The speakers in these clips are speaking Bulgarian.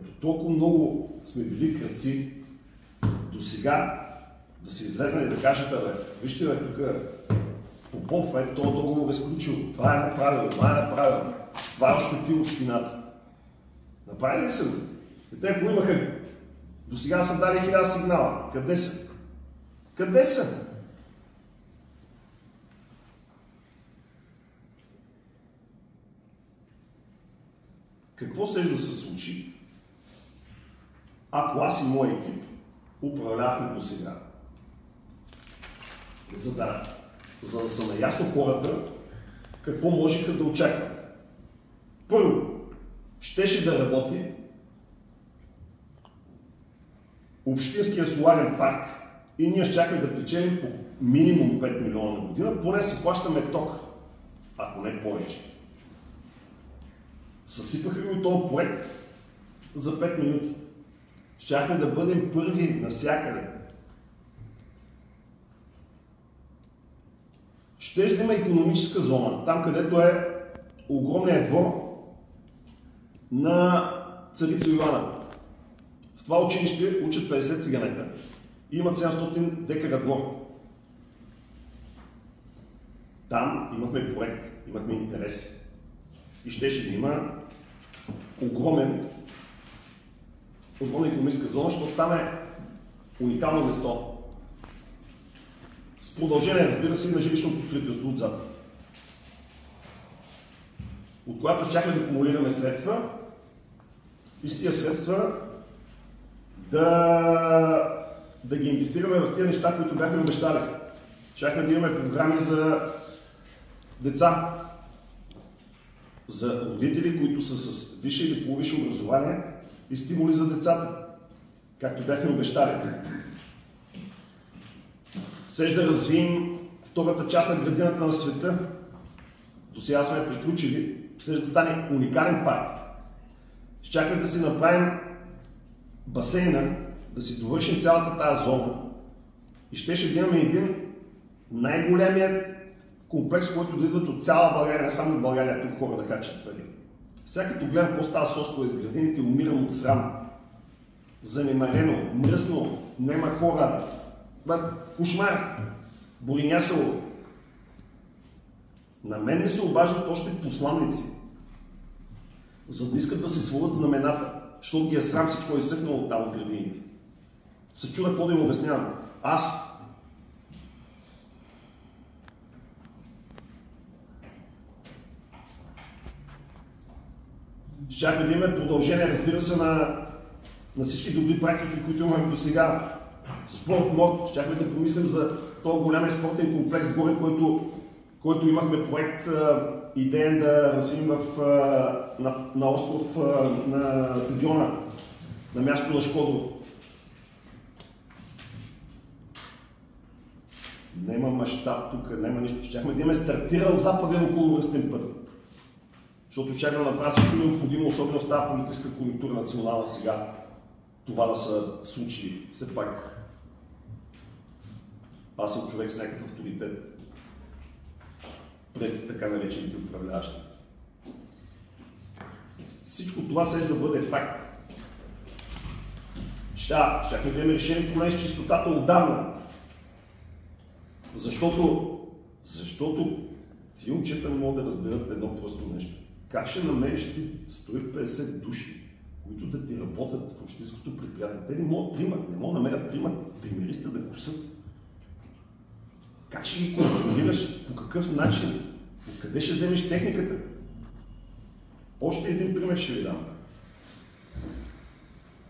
като толкова много сме били крадци, до сега да се излезне и да кажете, вижте, тук Попов, този договор е сключил, това е направил, това е направил, с това е ощети общината. Направили ли са го? И те, ако имаха, до сега са дали 1000 сигнала. Къде са? Къде са? Какво се да се случи, ако аз и моя екип управлявахме до сега? За да са наясно хората, какво можеха да очакват. Първо, щеше да работи общинския соларен парк и ние щяхме да печелим по минимум 5 милиона на година, поне си плащаме ток, ако не повече. Съсипаха го този проект за 5 минути. Щяхме да бъдем първи навсякъде. Щеше да има икономическа зона, там където е огромният двор на царица Йоана. В това училище учат 50 циганета и имат 700 декара двор. Там имахме проект, имахме интерес. И щеше да има огромна икономическа зона, защото там е уникално место. С продължение, разбира се, на жилищното строителство отзад, от което щяхме да акумулираме средства и с тия средства да ги инвестираме в тия неща, които бяхме обещали. Щяхме да имаме програми за деца, за родители, които са с висше или полувисше образование и стимули за децата, както бяхме обещали. Сеж да развием втората част на градината на света. До сега сме приключили. Сеж да стане уникален парк. Щяхме да си направим басейна, да си довършим цялата тази зона и щеше да имаме един най-големият комплекс, който да идват от цяла България, не само от България, тук хора да хачат пари. Сега като гледам какво става с остро из градините, умирам от срам. Занемарено, мръсно, нема хора. Кошмар, боринясало. На мен ми се обаждат още посланници, за да искат да се свалят знамената, защото ги е срам всичко е изсъхнало от там от градините. Се чуда какво да им обяснявам. Аз. Щяхме да имаме продължение, разбира се, на всички добри практики, които имаме до сега. Спорт МОД, щяхме да помислим за този голям спортен комплекс горе, който имахме проект идеен да развием на остров, на стадиона, на място на Шкодрово. Нема мащаб тук, нема нищо. Щяхме да имаме стартирал западен околовръстен път. Защото щяхме да направя всичко необходимо, особено в тази политическа конюнктура национална сега, това да се случи. Все пак аз съм човек с някакъв авторитет пред така наречените управляващи. Всичко това следва да бъде факт. Щяхме да имаме решение поне с чистотата отдавна. Защото тия момчета не могат да разберат едно просто нещо. Как ще намериш ти 150 души, които да ти работят в общинското предприятие? Те не могат тримат, не могат да намерят тримериста да косат. Как ще ги контролираш? По какъв начин? Откъде ще вземеш техниката? Още един пример ще ви дам.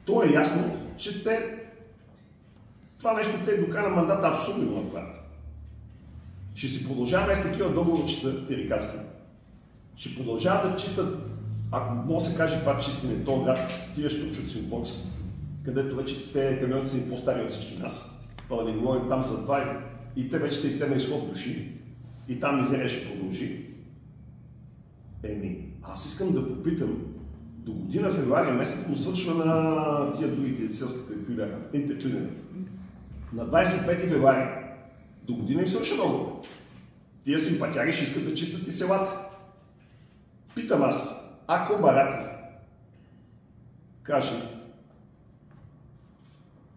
То е ясно, че това нещо те до края на мандата абсурдно го направят. Ще си продължаваме с такива договорчета терикатски. Ще продължават да чистят, ако може да се каже това чистене, този град, тия штурчуци от бокс, където вече те камионите са им по-стари от всички нас. Па да не говорим там за това и те вече са и те на изход души. И там мизерия ще продължи. Аз искам да попитам, до година февруари месец му свършва на тия другите селските интерклинери. На 25 февруари до година им свършва много. Тия симпатяги ще искат да чистят и селата. Питам аз, ако Бараков, каже: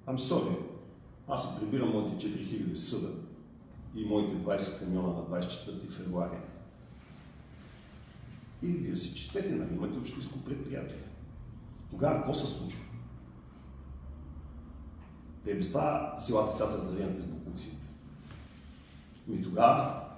I'm sorry, аз се прибирам моите 4000 съда и моите 20 камиона на 24 февруари. И вие си чистете, нали, имате общинско предприятие. Тогава какво се случва? Те без това силата сега са разделените с бокуци. И тогава